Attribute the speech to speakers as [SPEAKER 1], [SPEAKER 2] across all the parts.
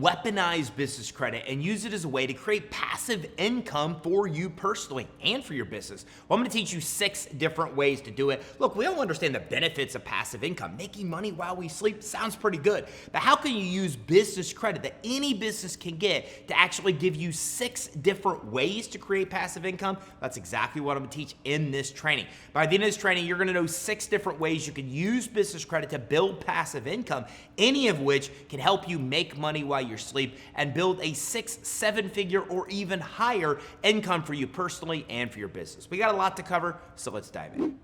[SPEAKER 1] weaponize business credit and use it as a way to create passive income for you personally and for your business? Well, I'm going to teach you 6 different ways to do it. Look, we all understand the benefits of passive income. Making money while we sleep sounds pretty good, but how can you use business credit that any business can get to actually give you 6 different ways to create passive income? That's exactly what I'm going to teach in this training. By the end of this training, you're going to know 6 different ways you can use business credit to build passive income, any of which can help you make money while you sleep and build a 6, 7-figure or even higher income for you personally and for your business. We got a lot to cover, so let's dive in.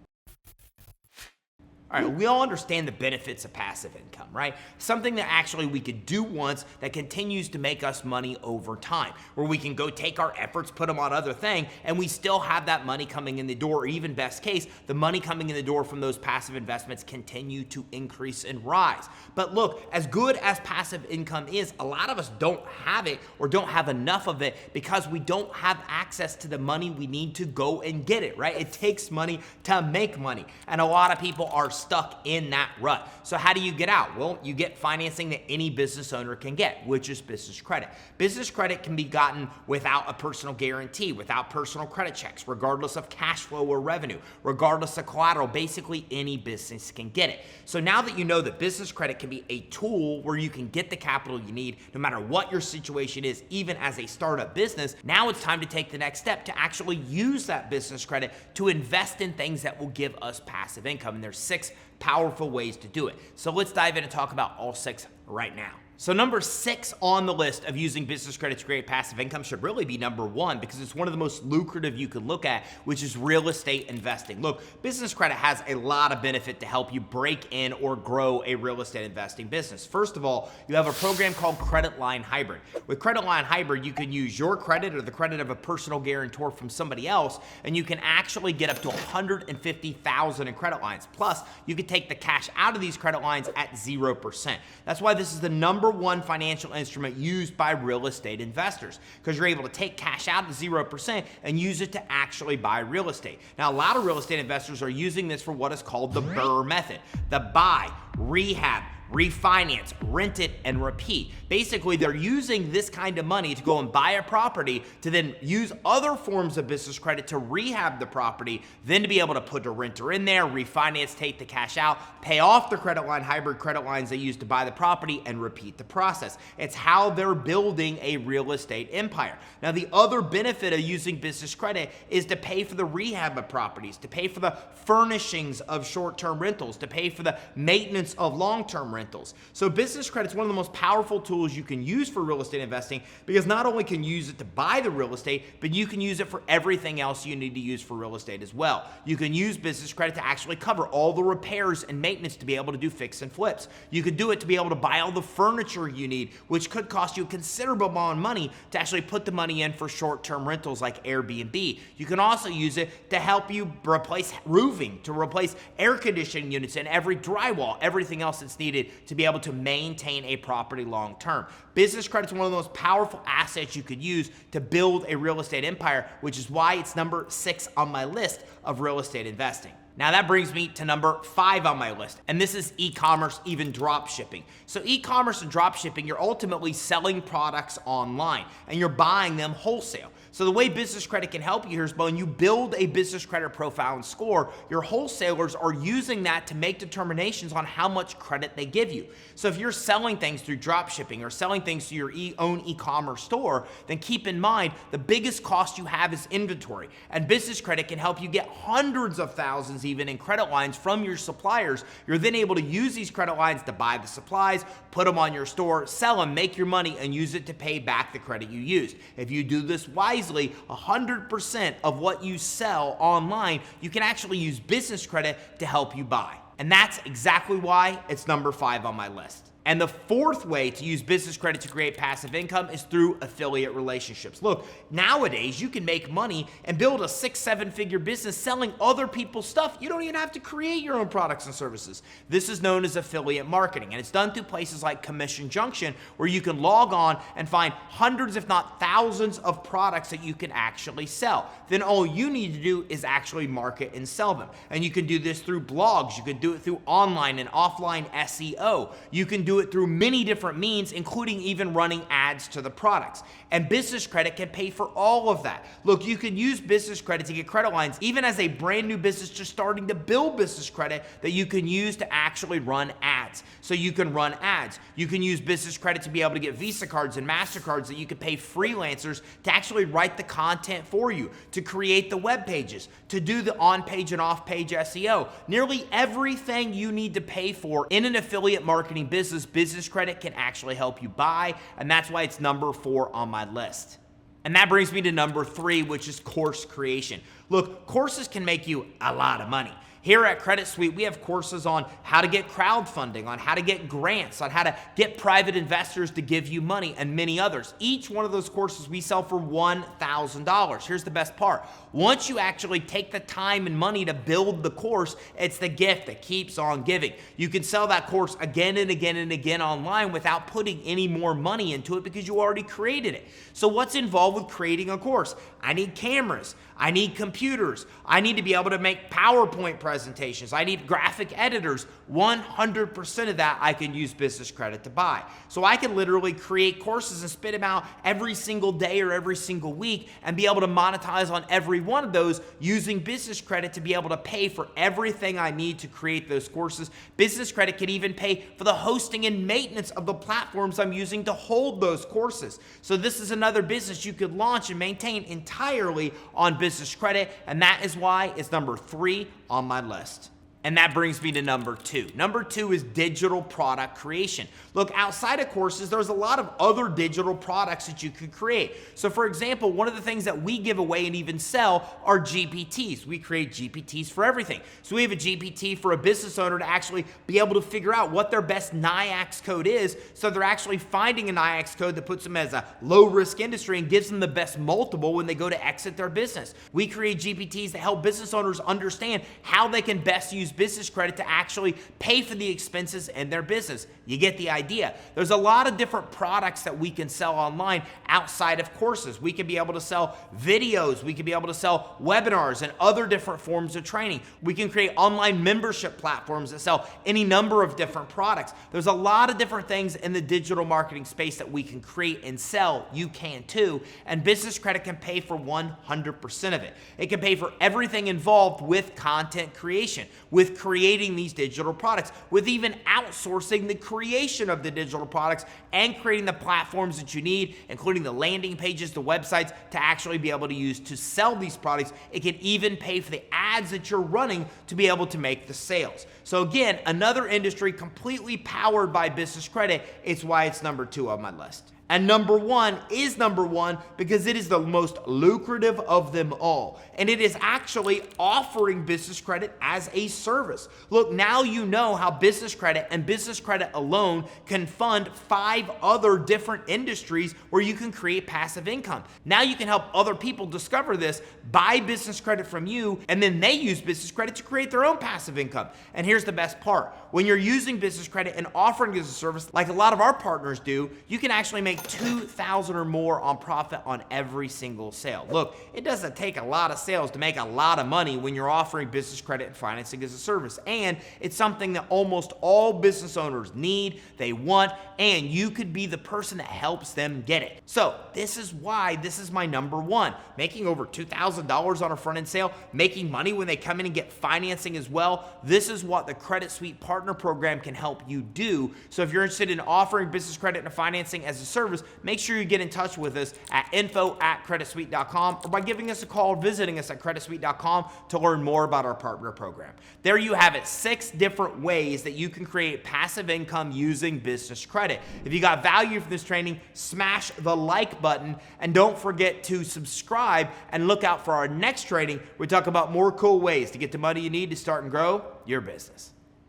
[SPEAKER 1] All right, we all understand the benefits of passive income, right? Something that actually we could do once that continues to make us money over time, where we can go take our efforts, put them on other things, and we still have that money coming in the door, or even best case, the money coming in the door from those passive investments continue to increase and rise. But look, as good as passive income is, a lot of us don't have it or don't have enough of it because we don't have access to the money we need to go and get it, right? It takes money to make money, and a lot of people are stuck in that rut. So how do you get out? Well, you get financing that any business owner can get, which is business credit. Business credit can be gotten without a personal guarantee, without personal credit checks, regardless of cash flow or revenue, regardless of collateral. Basically, any business can get it. So now that you know that business credit can be a tool where you can get the capital you need, no matter what your situation is, even as a startup business, now it's time to take the next step to actually use that business credit to invest in things that will give us passive income. And there's 6 powerful ways to do it. So let's dive in and talk about all 6 right now. So number 6 on the list of using business credit to create passive income should really be number 1, because it's one of the most lucrative you could look at, which is real estate investing. Look, business credit has a lot of benefit to help you break in or grow a real estate investing business. First of all, you have a program called Credit Line Hybrid. With Credit Line Hybrid, you can use your credit or the credit of a personal guarantor from somebody else, and you can actually get up to $150,000 in credit lines. Plus, you can take the cash out of these credit lines at 0%. That's why this is the number 1 financial instrument used by real estate investors, because you're able to take cash out at 0% and use it to actually buy real estate. Now, a lot of real estate investors are using this for what is called the BRRRR method, the buy, rehab, refinance, rent it, and repeat. Basically, they're using this kind of money to go and buy a property to then use other forms of business credit to rehab the property, then to be able to put a renter in there, refinance, take the cash out, pay off the Credit Line Hybrid credit lines they use to buy the property, and repeat the process. It's how they're building a real estate empire. Now, the other benefit of using business credit is to pay for the rehab of properties, to pay for the furnishings of short-term rentals, to pay for the maintenance of long-term rentals. So business credit is one of the most powerful tools you can use for real estate investing, because not only can you use it to buy the real estate, but you can use it for everything else you need to use for real estate as well. You can use business credit to actually cover all the repairs and maintenance to be able to do fix and flips. You could do it to be able to buy all the furniture you need, which could cost you a considerable amount of money to actually put the money in for short-term rentals like Airbnb. You can also use it to help you replace roofing, to replace air conditioning units and every drywall, everything else that's needed to be able to maintain a property long term. Business credit is one of the most powerful assets you could use to build a real estate empire, which is why it's number 6 on my list of real estate investing. Now that brings me to number 5 on my list, and this is e-commerce, even drop shipping. So e-commerce and drop shipping, you're ultimately selling products online and you're buying them wholesale. So the way business credit can help you here is when you build a business credit profile and score, your wholesalers are using that to make determinations on how much credit they give you. So if you're selling things through drop shipping or selling things to your own e-commerce store, then keep in mind the biggest cost you have is inventory. And business credit can help you get hundreds of thousands even in credit lines from your suppliers. You're then able to use these credit lines to buy the supplies, put them on your store, sell them, make your money, and use it to pay back the credit you used. If you do this wisely, 100% of what you sell online, you can actually use business credit to help you buy. And that's exactly why it's number 5 on my list. And the 4th way to use business credit to create passive income is through affiliate relationships. Look, nowadays you can make money and build a 6-7 figure business selling other people's stuff. You don't even have to create your own products and services. This is known as affiliate marketing, and it's done through places like Commission Junction, where you can log on and find hundreds, if not thousands, of products that you can actually sell. Then all you need to do is actually market and sell them. And you can do this through blogs. You can do it through online and offline SEO. You can do do it through many different means, including even running ads to the products. And business credit can pay for all of that. Look, you can use business credit to get credit lines, even as a brand new business just starting to build business credit that you can use to actually run ads. So you can run ads. You can use business credit to be able to get Visa cards and MasterCards that you can pay freelancers to actually write the content for you, to create the web pages, to do the on-page and off-page SEO. Nearly everything you need to pay for in an affiliate marketing business, business credit can actually help you buy, and that's why it's number 4 on my list. And that brings me to number 3, which is course creation. Look, courses can make you a lot of money. Here at Credit Suite, we have courses on how to get crowdfunding, on how to get grants, on how to get private investors to give you money, and many others. Each one of those courses we sell for $1,000. Here's the best part. Once you actually take the time and money to build the course, it's the gift that keeps on giving. You can sell that course again and again and again online without putting any more money into it because you already created it. So what's involved with creating a course? I need cameras. I need computers. I need to be able to make PowerPoint presentations. I need graphic editors. 100% of that I can use business credit to buy. So I can literally create courses and spit them out every single day or every single week and be able to monetize on every one of those using business credit to be able to pay for everything I need to create those courses. Business credit can even pay for the hosting and maintenance of the platforms I'm using to hold those courses. So this is another business you could launch and maintain entirely on business credit, and that is why it's number 3 on my list. And that brings me to number 2. Number 2 is digital product creation. Look, outside of courses, there's a lot of other digital products that you could create. So for example, one of the things that we give away and even sell are GPTs. We create GPTs for everything. So we have a GPT for a business owner to actually be able to figure out what their best NAICS code is, so they're actually finding a NAICS code that puts them as a low-risk industry and gives them the best multiple when they go to exit their business. We create GPTs that help business owners understand how they can best use business credit to actually pay for the expenses in their business. You get the idea. There's a lot of different products that we can sell online outside of courses. We can be able to sell videos. We can be able to sell webinars and other different forms of training. We can create online membership platforms that sell any number of different products. There's a lot of different things in the digital marketing space that we can create and sell. You can too. And business credit can pay for 100% of it. It can pay for everything involved with content creation, with creating these digital products, with even outsourcing the creation of the digital products and creating the platforms that you need, including the landing pages, the websites, to actually be able to use to sell these products. It can even pay for the ads that you're running to be able to make the sales. So again, another industry completely powered by business credit. It's why it's number 2 on my list. And number 1 is number 1 because it is the most lucrative of them all. And it is actually offering business credit as a service. Look, now you know how business credit and business credit alone can fund 5 other different industries where you can create passive income. Now you can help other people discover this, buy business credit from you, and then they use business credit to create their own passive income. And here's the best part. When you're using business credit and offering it as a service, like a lot of our partners do, you can actually make $2,000 or more on profit on every single sale. Look, it doesn't take a lot of sales to make a lot of money when you're offering business credit and financing as a service. And it's something that almost all business owners need, they want, and you could be the person that helps them get it. So this is why this is my number 1. Making over $2,000 on a front-end sale, making money when they come in and get financing as well. This is what the Credit Suite Partner Program can help you do. So if you're interested in offering business credit and financing as a service, make sure you get in touch with us at info@creditsuite.com or by giving us a call or visiting us at creditsuite.com to learn more about our partner program. There you have it, 6 different ways that you can create passive income using business credit. If you got value from this training, smash the like button and don't forget to subscribe and look out for our next training. We talk about more cool ways to get the money you need to start and grow your business.